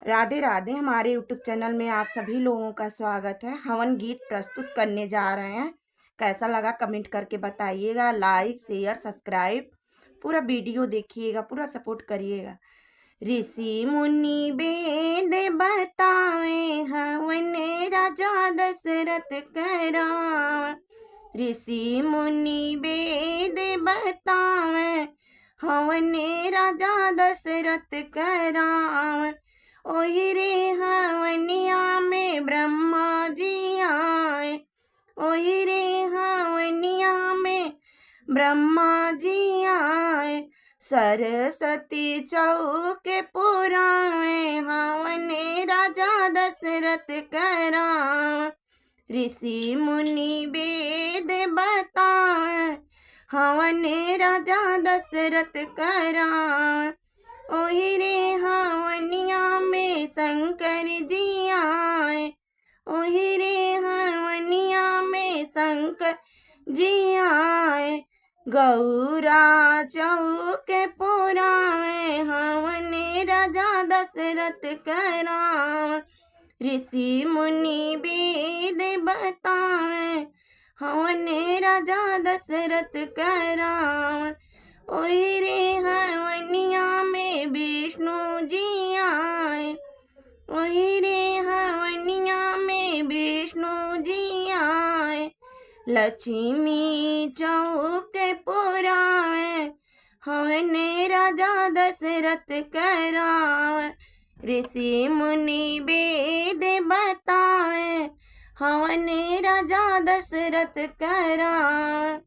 राधे राधे। हमारे YouTube channel में आप सभी लोगों का स्वागत है। हवन गीत प्रस्तुत करने जा रहे हैं। कैसा लगा कमेंट करके बताइएगा। लाइक शेयर सब्सक्राइब पूरा वीडियो देखिएगा, पूरा सपोर्ट करिएगा। ऋषि मुनि वेद बतावे हवन राजा दशरथ करावे। ऋषि मुनि वेद बतावे हवन राजा दशरथ करावे। ओहि रे हवनिया में ब्रह्मा जी आए। ओहि रे हवनिया में ब्रह्मा जी आए। सरस्वती चौके पुरावे हवन राजा दशरथ करावे। ऋषि मुनि वेद बतावे हवन राजा दशरथ करावे। ओहि रे हवनिया में शंकर जी आए। ओहि रे हवनिया में शंकर जी आए। गौरा चौके पुरावे हवन राजा दशरथ करावे। ऋषि मुनि वेद बतावे हवन राजा दशरथ करावे। ओहि रे हवनिया में विष्णु जी आए। ओहि रे हवनिया में विष्णु जी आए। लक्ष्मी चौके पुरावे हवन राजा दशरथ करावे। ऋषि मुनि वेद बतावे हवन राजा दशरथ करावे।